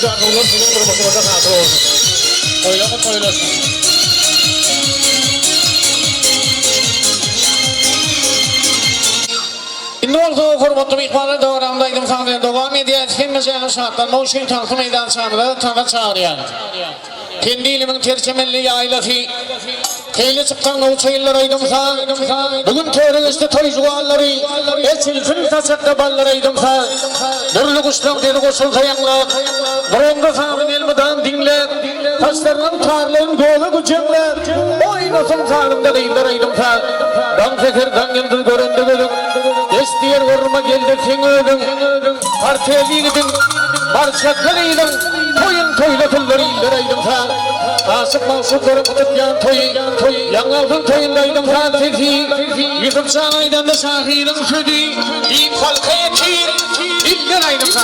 canlılar sizin durması orada katıl olsun. Oylama toylasın. İndi oldu hurmatlı ihbarı doğramdaydım sanırım. Devam ediyor. Filmizden şartlar Moşin Taltı Meydan Sanırı Tanrı çağırıyor. Kendi ilimin tercümelli yaylası. Teyli çıkan uçayıllar aydımsa. Bugün teröriste toycuğalları. Esilfin taçakta ballar aydımsa. Durlu kuşlam dedi koşul tayanlar. Buronda sağın elmiden dinler. Taşlarının tarlayın dolu gücemler. Oynasın sağımda değiller aydımsa. Dan fekerden yıldız göründü gülüm. Estiyer vurma geldi sen ödün. Partiye gidin. Barça kaleydin. Toyun toylatılır iller aydımsa. Asıp masıpları kutupyan toyu. Yanaldın toyundaydım fatih. Yıkıp sağlaydan da sahirin südü. İyip halka yetir. İller aydımsa.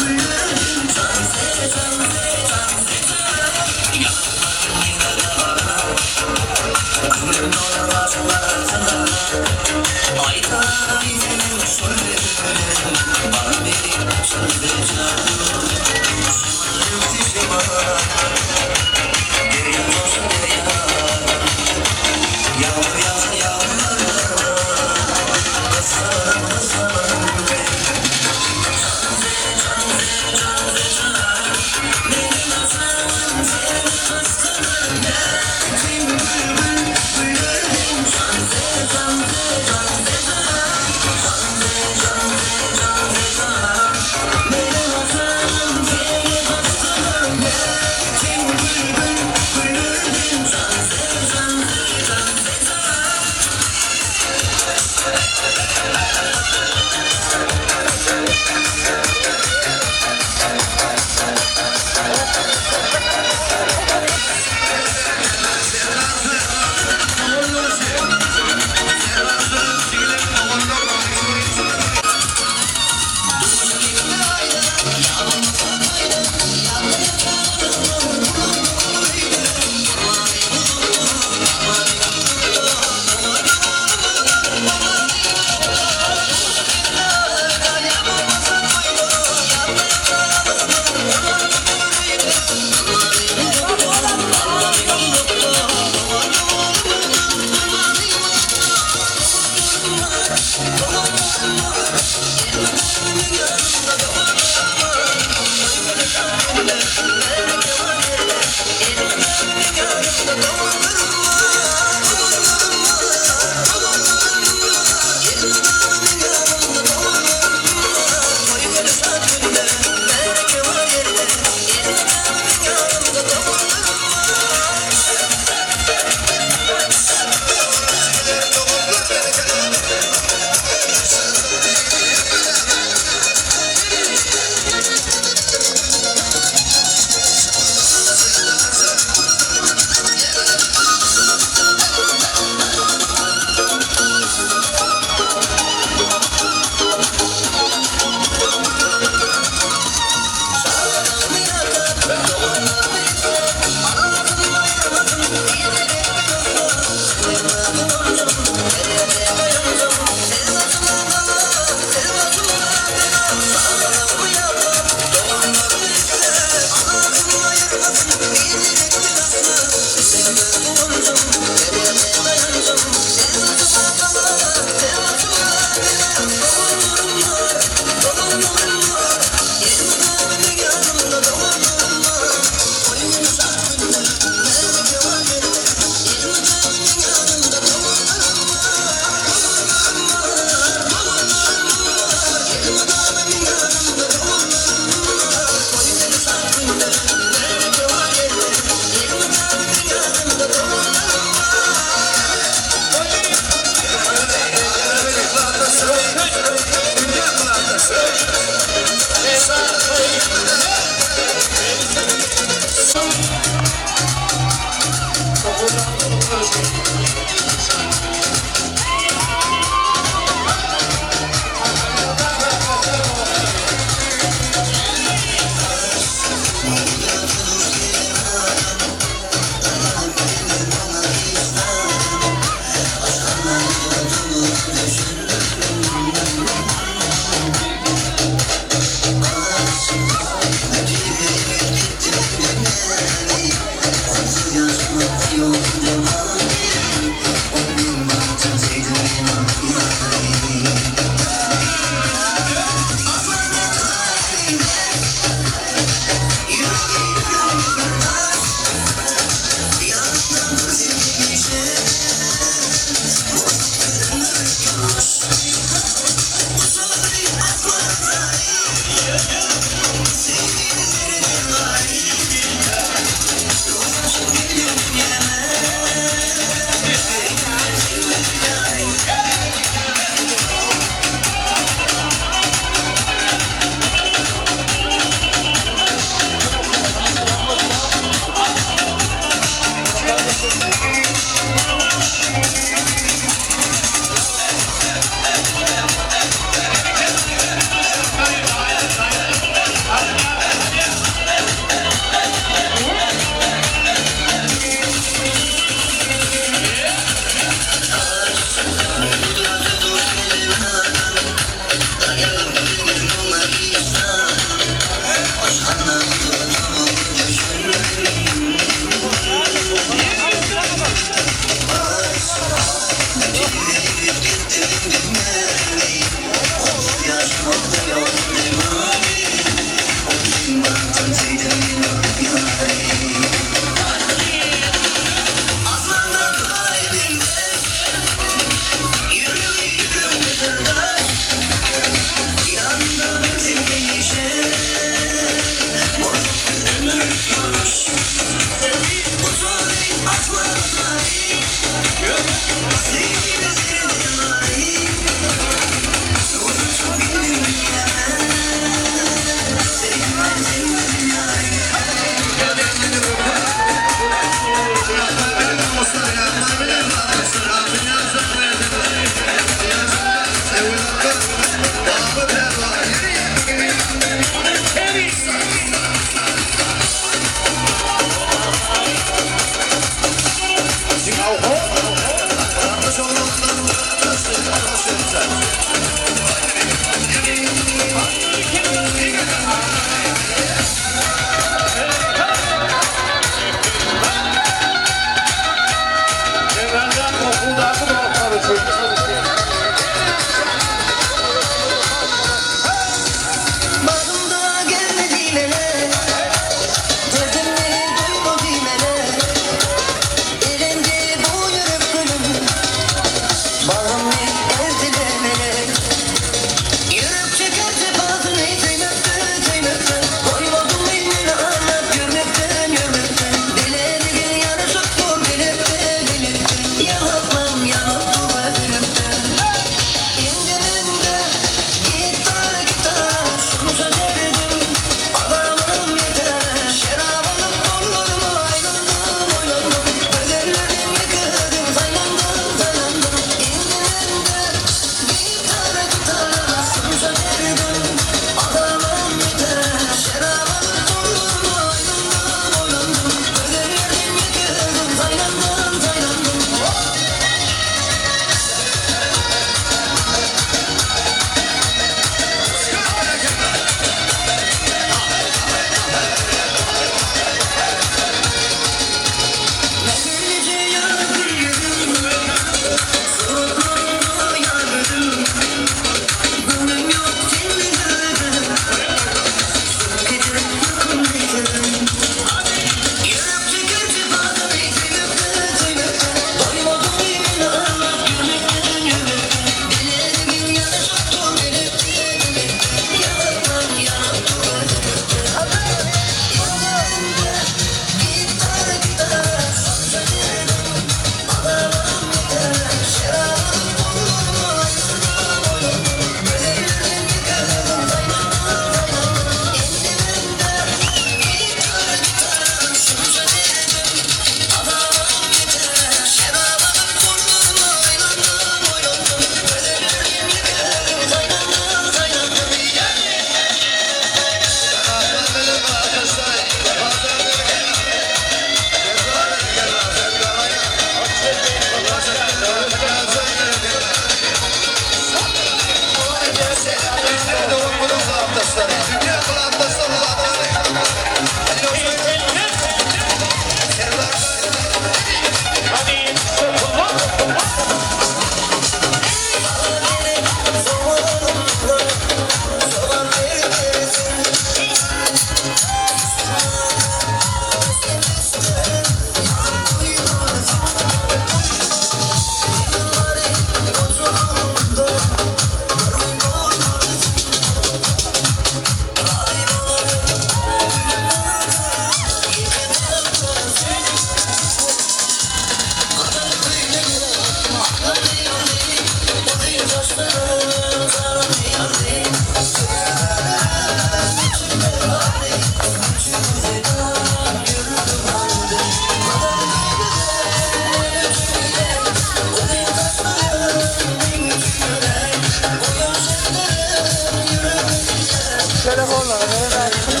telefonları verin.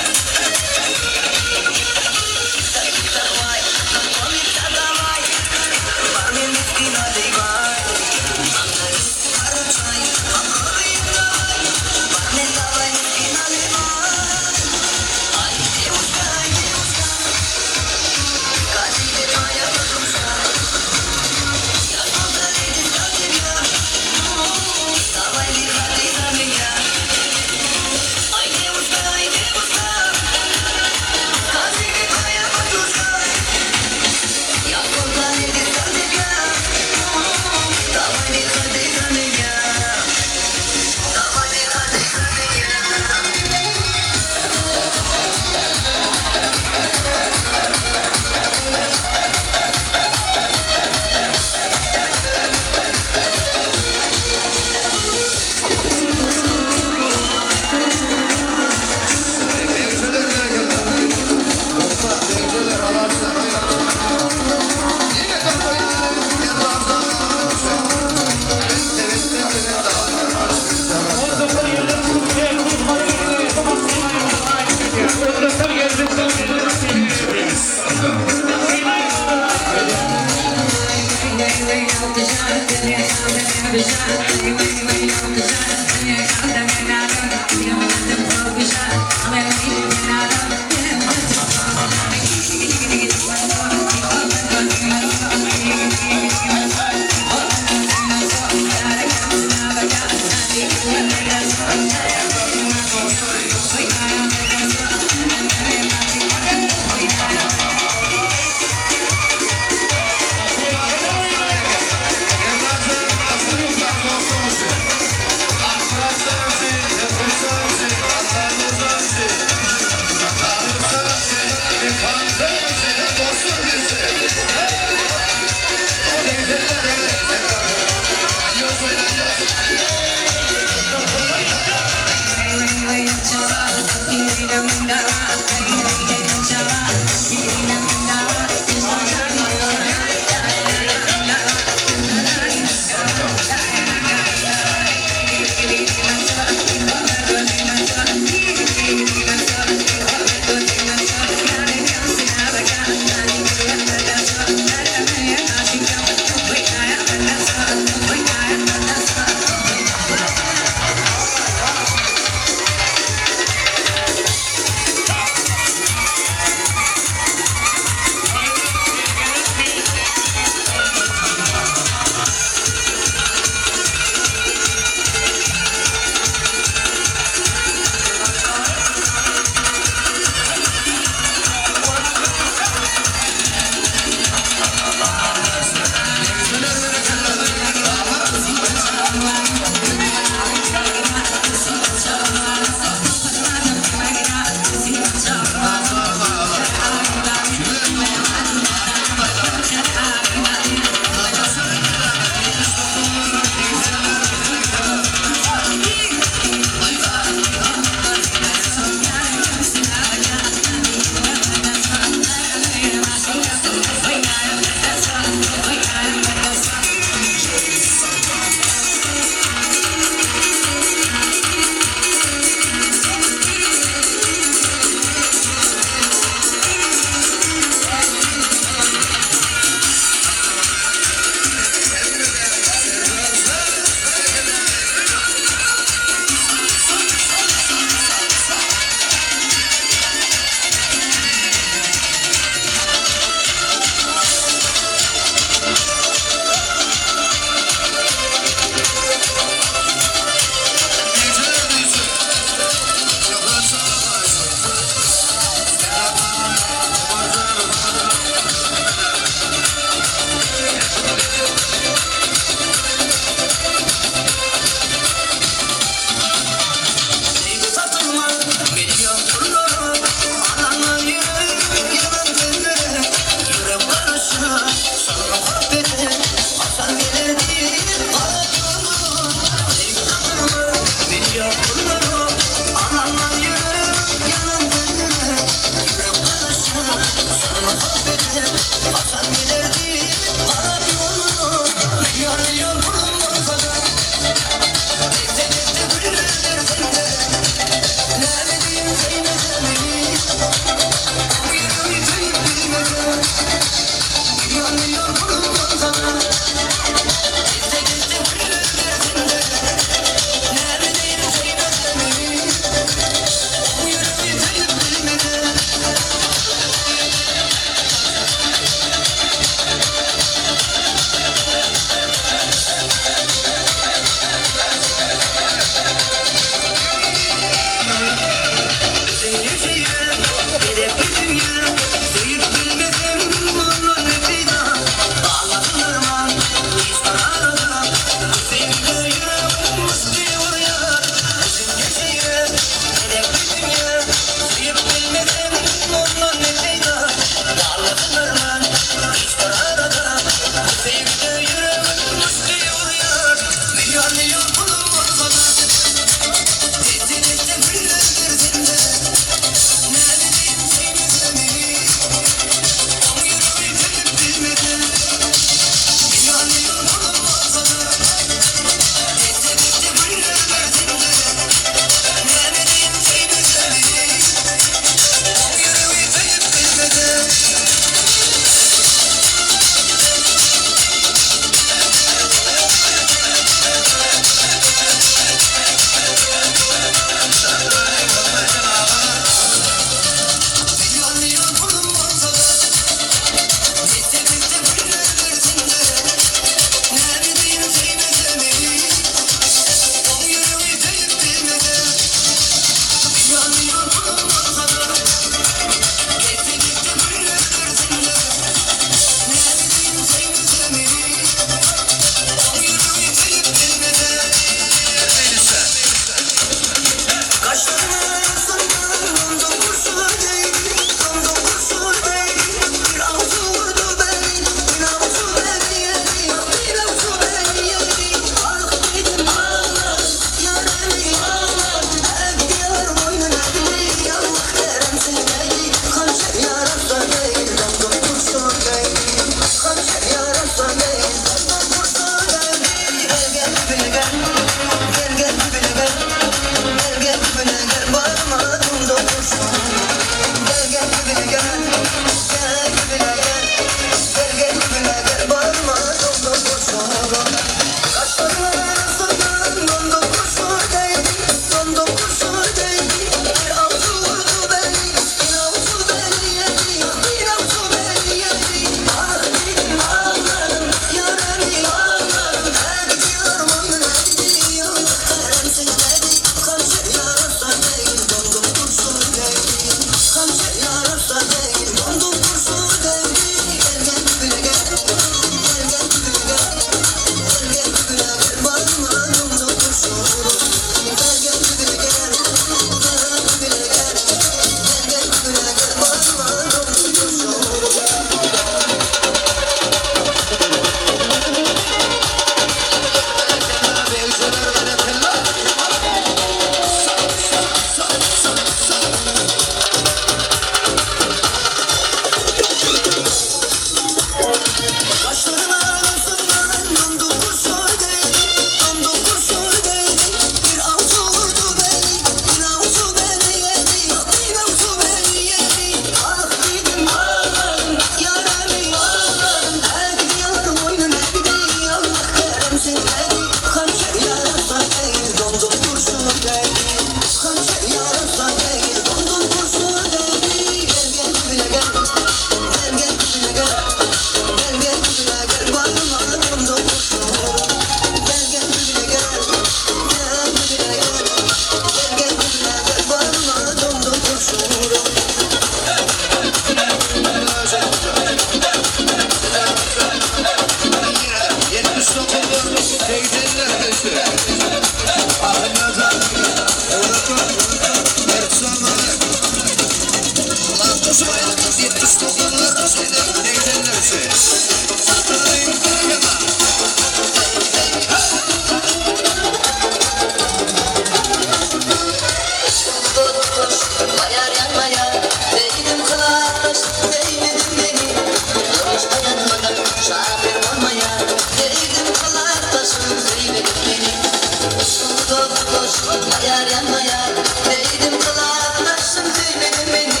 yar yanma yar. Değdim kılar başım değmedin beni.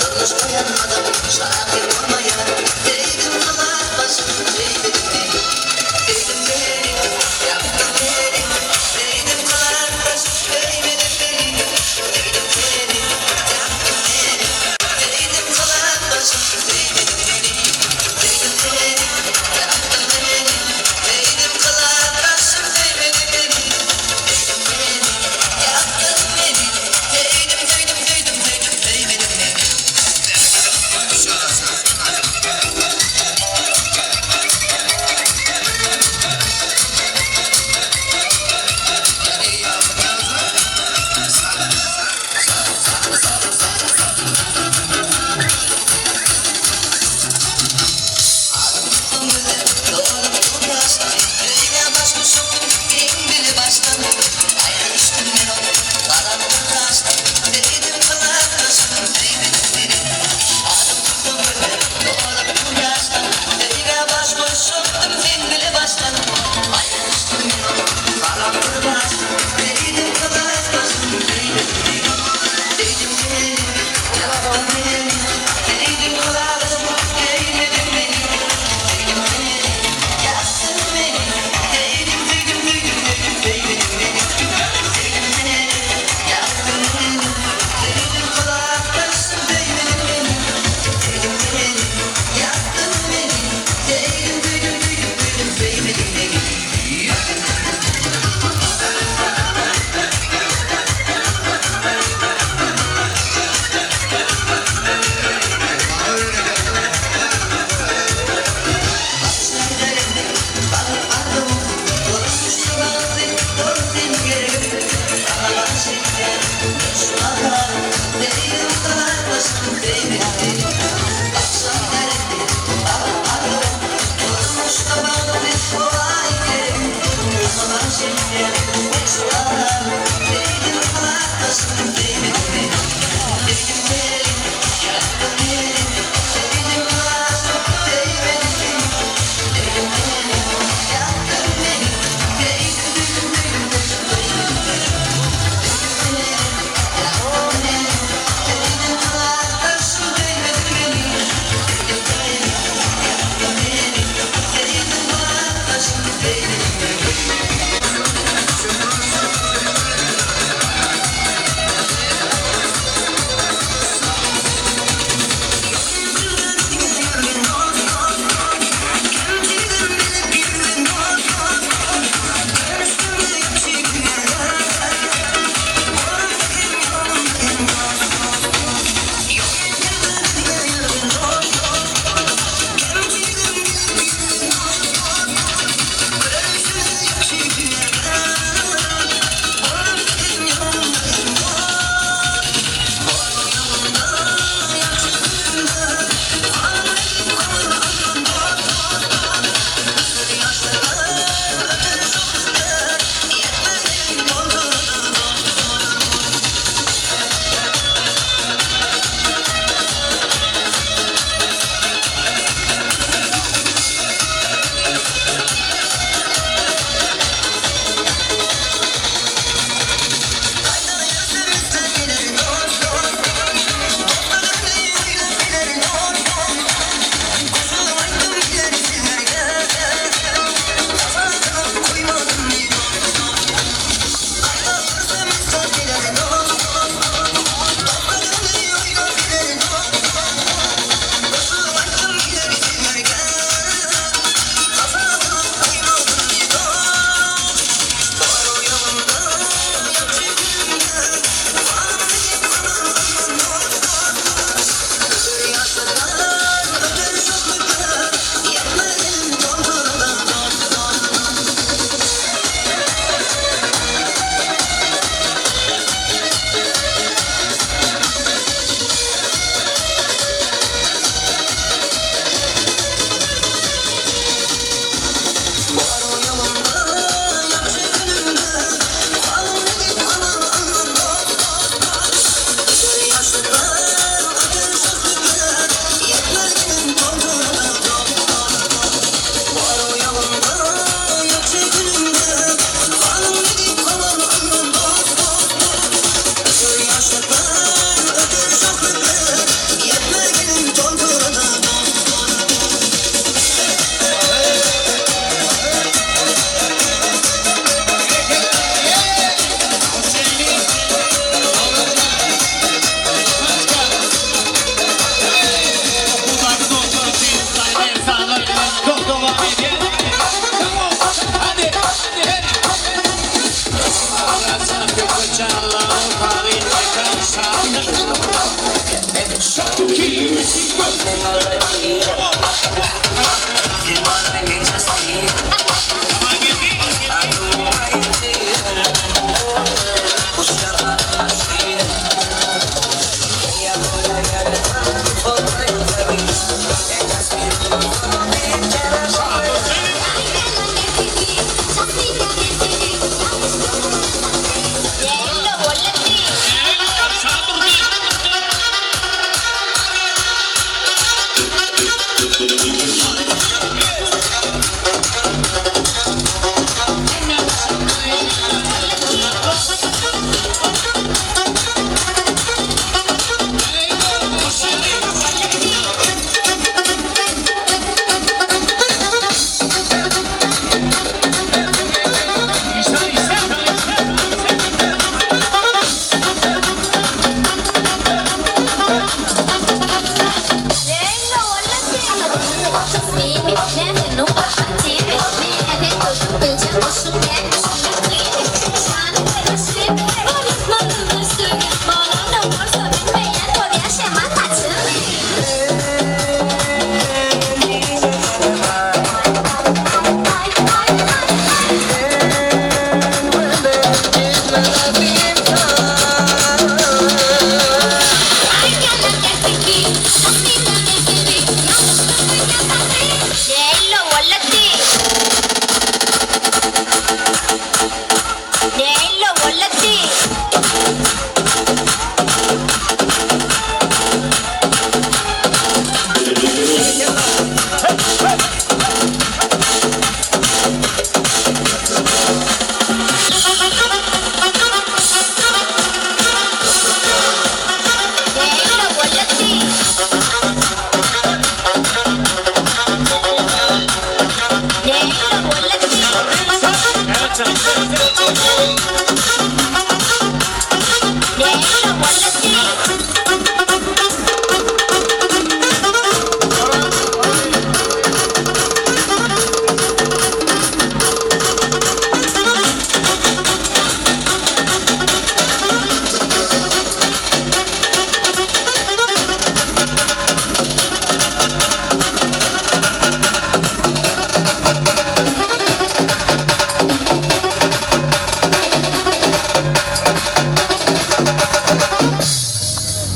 Sormuş uyanmadan şakir olma yar. Değdim kılar başım değmedin beni. Değdim beni, yaptın beni. Değdim kılar başım değmedin beni. Değdim beni, yaptın beni. Değdim kılar başım değmedin beni. Değdim beni, yaptın beni. Değdim kılar başım değmedin beni. Değdim beni, yaptın beni.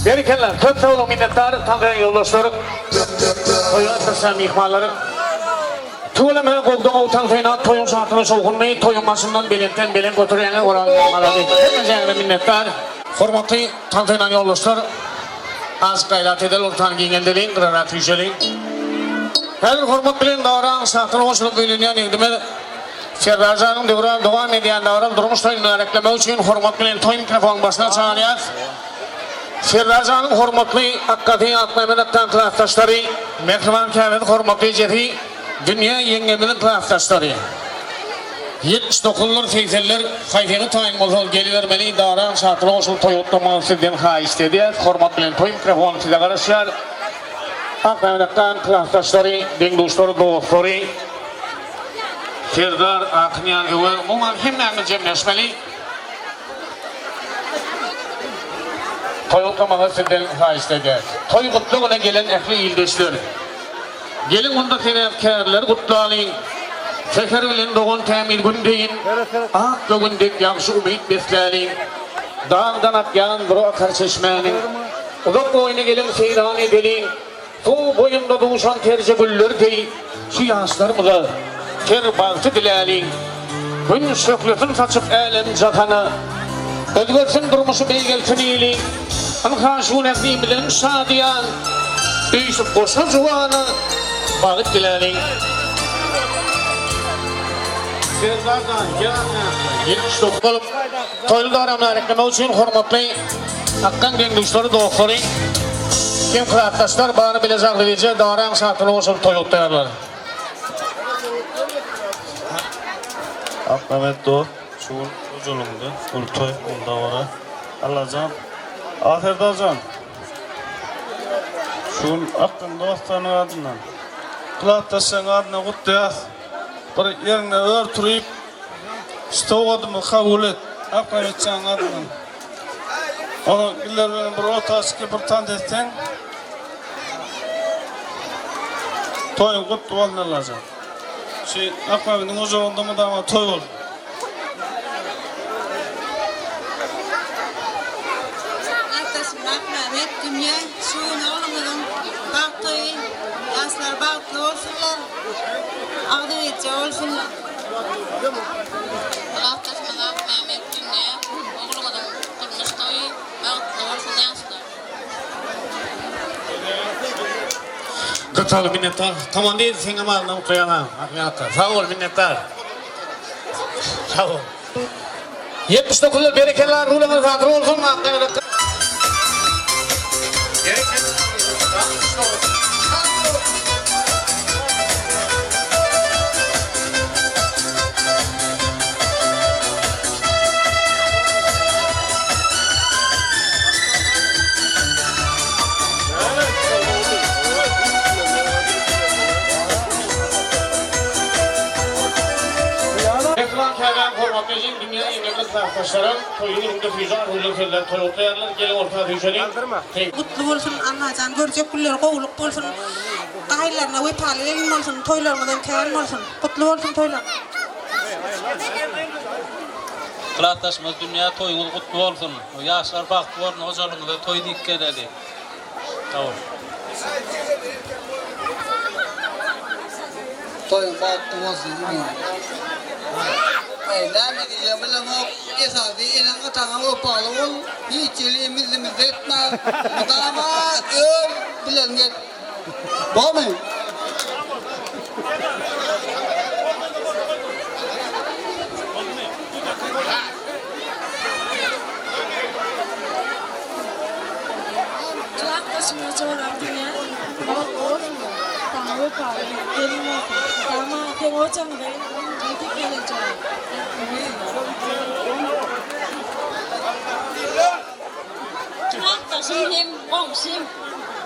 Berikenler, çok sağ olun minnettar, tanıyan yoldaşlarım, toyun atırsam ihmalları. Tuğlama koğduğum oğutan toyuna, toyun saatini soğunmayı, toyun masından belirten belin götürüyene oranlamaları. Hepinize minnettar, hormatlı tanıyan yoldaşlar, az gayret edel ortan giyendeliğin, kırarak yüceliğin. Her hormat bilen davran saatini hoşluğu bölünüyen egdime, Ferrazan'ın devam ediyen davran durmuş toyunu reklame için hormat bilen toy mikrofon başına çağırıyor. Ferrazan'ın hormatlı akkati atmaymanattan kılaftaşları, Mehriman Kâmet'in hormatlı jeti, dünya yengeminin kılaftaşları. 79'lar feyzeller, hayfeni tayin olsun gelivermeli, davran saatini olsun Toyota Mansil'den ha istedi. Hormat bilen toy mikrofonu size karışıyor. Akmaymanattan kılaftaşları, dengduşları, doğuşları, Serdar Akınyan Över, bunlar hemlerini cemleşmeli. Toyota Mansil'den ha istedi. Toy kutluğuna gelen ehli ildeşler. Gelin onda tenefkarlar kutlayın. Sefer bilen doğun temir gündeyin. Ak gögündek yakşı ümit besleyin. Dağdan akyan bir akar çeşmenin. Uzak boyuna gelin seyran edelim. Su boyunda doğuşan terce güller değil. Şu yaşlarımıza ter bağıtı dileyin. Gün söklüsün saçıp elem zatanı. Özgürsün durmuşu belgelsin iyiliğin. Ankaşun ezdiğim bilen şadiyan. Büyüsüp boşa zuvanı. Bağıt dileyin. Serdar Yeniş dokulup toylu aramlar reklame için hormatlı Akkan dengduşları doğukları kim kırattaşlar bağını bile zağlayıcı davran saatini olsun toyut dayarlar. Ahmet Doğu, şuun ucunumdu, Ultoy, Undavara, Allahcan, Aferdacan, şuun Akkan dostlarının adından, kılattaşların adına kutlayaz, bir yerine örtürüyüp, stoğadımı kabul et, Akbaşçı'nın adından. Onu bilirlerin bir otaşki bir tan etsen, toyun kutlu olmalıca. Akbaşçı'nın ocağında mı da ama toy olur. Arkadaşım Mehmet dünya suyunu alamadım. Baktığı yaşlar baktı olsunlar. Ağdı geçe olsunlar. Arkadaşım Mehmet dünya oğlamadım. Durmuştuğu baktı olsun yaşlar. Kıtalı minnettar. Tamam değil, sen ama anlamı koyana. Sağ ol minnettar. Sağ ol. 79'lar berekeler ruhlarına zatır olsun. Ekran kârden format için dünya yemekli taraftaşlarım toyun önünde füzar huylu köyler toyotlayanlar gelin ortaya düşelim. Mutlu olsun anlacan görecek kullar kovuluk olsun. Kaylarına ve paralelin olsun. Toylarmadan kârin olsun. Mutlu olsun toylar. Kılaataşmaz dünya toyunuz kutlu olsun. O yaşlar baktı olsun, hocalığında toy dikkat edin. Tamam. Toyun baktım olsun gibi. Lan ne diyeceğim bilmem o esası inan atanı o pahalı ol. Hiç elimizi etme. Adama öl bilen git. Doğru mu? Arkadaşımla çoğalar dünya. Tanrı pahalı. Gelin olsun. Ama tek hocam da tek geleceğim. Arkadaşım hem komşum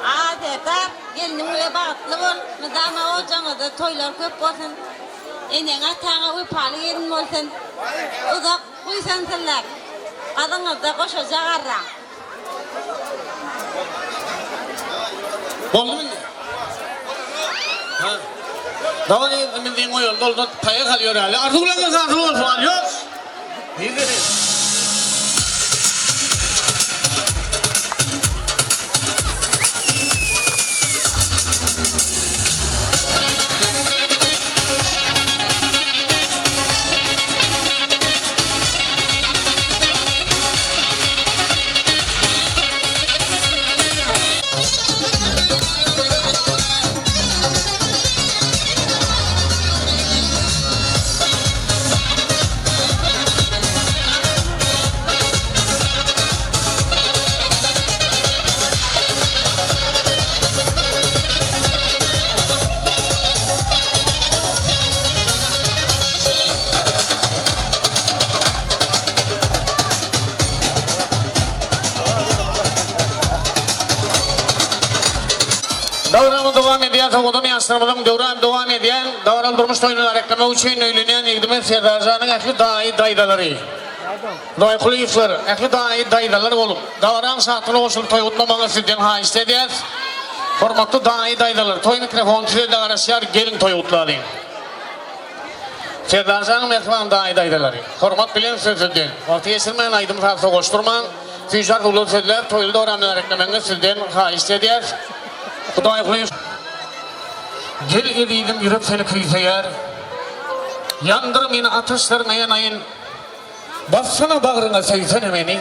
adeta kendimle bağlı ol. Madama hocama da toylar köp olsun. Enen atağına upalı yerin olsun. Uzak uysan sınlar. Adına da koşacak arra. Oldu mu? Ha. Daha ne bildiğin o yolda oldu. Paya kalıyor hali. Arzularına zatır olsun. Yok. İyi dedi. Davranımı devam ediyor, tavuğumu yansıtamadım, devam ediyen, davran durmuş toyunlar, reklama uçuyun öylünen, yegdimen Serdarcan'ın ehli dahi daydaları. Doy kulüyüfler, ehli dahi daydaları olup, davran saatini olsun toyutmamalı sizden ha istediler. Formatlı dahi daydaları, toy mikrofon tüzeyde arasıyar, gelin toyutları. Serdarcan'ın mekman dahi daydaları. Format bilen sözüdün. Vakti yesilmeyen aydım farklı koşturman, füzar dolu sözler, toyulu davranlar reklamını sizden ha istediler. Kuday koyuş. Gel ediydim yürüp seni kıyseyer. Yandır beni ateşlerine yanayın. Bassana bağrına seysene beni.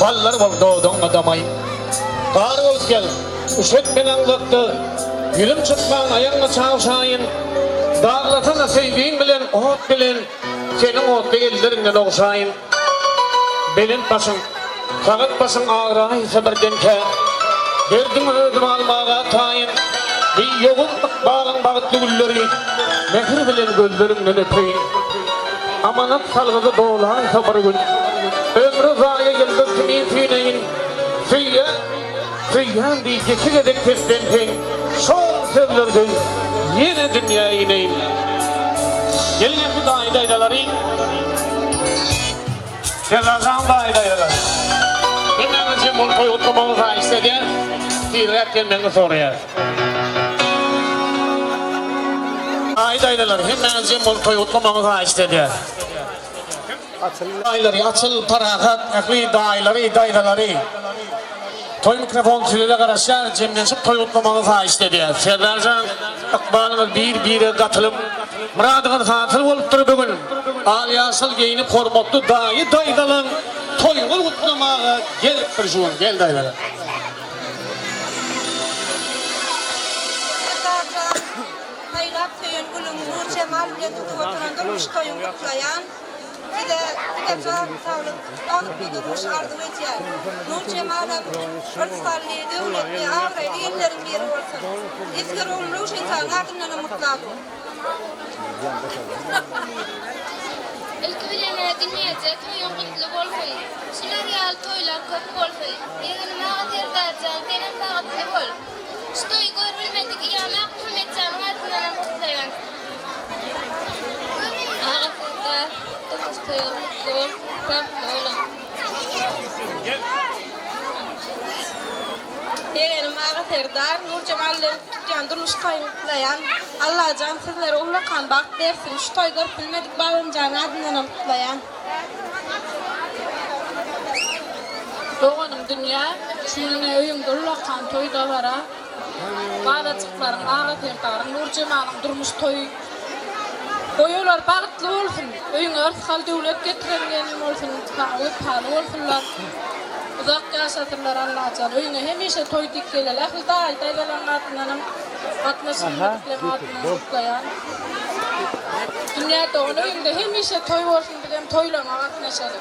Ballar bol doğdun adamayım. Bağrı ol gel. Üşet beni anlattı. Yürüm çıkman ayağına çavşayın. Dağlatana sevdiğin bilen, ot bilen. Senin otlu ellerinden okşayın. Belin başın, kağıt başın ağrına ise birden ke. Verdim özüm almağa tayin. Bir yoğun bağın bağıtlı gülleri. Mehir bilen gözlerimden öpeyin. Amanat salgıda doğulan sabır gün. Ömrü zaya geldi kimin fineyin. Süyyan diyeceksin edek teslentin. Son sevlerden yine dünyaya ineyim. Gelin şu daydaları. Serrazan dayılar. Hemen için bu toy oturmamızı istedi. Direkt gelmeni soruyor. Dayılar hemen için bu toy oturmamızı istedi. Dayıları açıl parahat, akli dayıları. Toy mikrofon sürüyle karışar, cemleşip toy oturmamızı istedi. Serrazan akbalımız bir katılıp muradınız hatır olup dur bugün. Aliyasıl giyinip hormatlı dayıdalan toyunu kutlamaya gelip bir şuan. Gel dayılara. Haylap köyün gülüm Nur Cemal ile tutup oturan durmuş köyün kutlayan. Bir de sağlık bir durmuş ardım etiyen. Nur Cemal'ın ırsalli, devletli, ağraylı yerlerin biri olsun. İzgir olmuş insan adından mutlu olsun. İlk bilene dünyada toyun kutlu bolsun. Şileryal toylar köp bolsun. Yeğenim ağa terdacan, benim dağıtlı bol. Şu toy görülmedik iyamak hürmetcan adından kutlayan. Ağa terdar, dokuz toyun kutlu bol, köp olun. Yeğenim ağa terdar, Nur Cemal'le tutuyan durmuş köyün kutlayan. Allah can sizlere ulakan bak dersin. Şu toy görüp bilmedik babamcan adından kutlayan. Doğanım dünya, şunun öyümde ulakan toyda vara. Bağlacıkların, ağa terdarın, Nur Cemal'ın durmuş toy. Koyular bağıtlı olsun. Öyün örtkal devlet getirengenim olsun. Pahalı olsunlar. Uzak yaşatırlar Allah'can. Öyüne hemişe toy dikkeler. Akıl dayıdalan adından atmasını dikleme adından kutlayan. Dünyada onun öyünde hemişe toy olsun bilem toylama atmaşalım.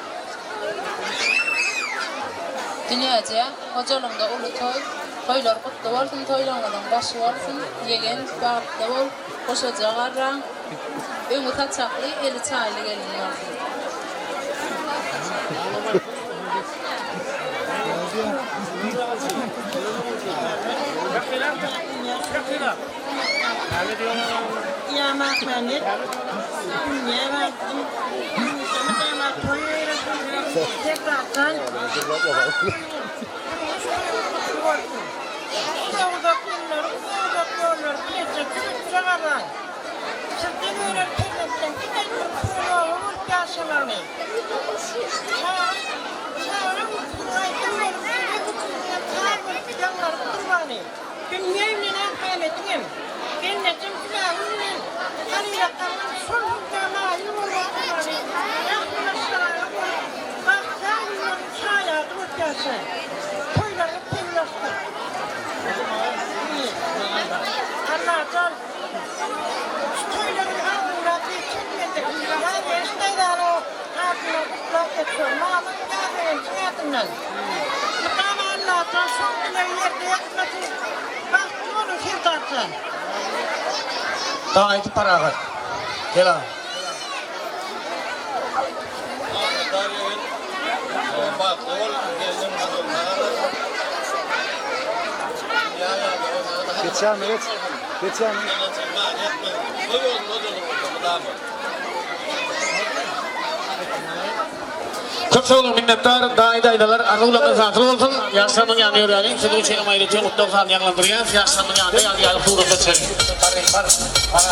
Dünyada hocalımda ulu toy. Toylar kutlu olsun, toylamadan başı olsun. Yegen bağıtlı ol, koşacağı arran. Öyünü taçaklı, eli çaylı gelin olsun. Yamak menit, yamak, yamak toyuyla tekrardan. Uzak geçecek, çağıran. Sırtın öyle terletten, giden kurtuluğu olur yaşamanı. Çağıran kurtuluğu, dünyayla hayaletim, cennetim külahımla, karıyla kalan son hükâma yumurlarını, yaklaşlarını, bahtlarını çaya dururcası, toyları paylaştı. Allah'tan, şu toyların ardında bir çekmedik, yani isteyden o ardına kutlak geçiyor, mamın gelmeyin hayatından. Allah'tan son günler yerde yakmasın. Bak onu sırtarsın. Dayı parahat. Gel abi. Geçen evet. Geçen. Çok sağ olun minnettar. Dayılar arılarınız hatırlı olsun. Yaşlarının yanıyor yani. Sizi uçayım ayrıca mutlu olsan yanlandırıyor. Yaşlarının yanıyor. Yani yağlı tuğrunda çekin. Para.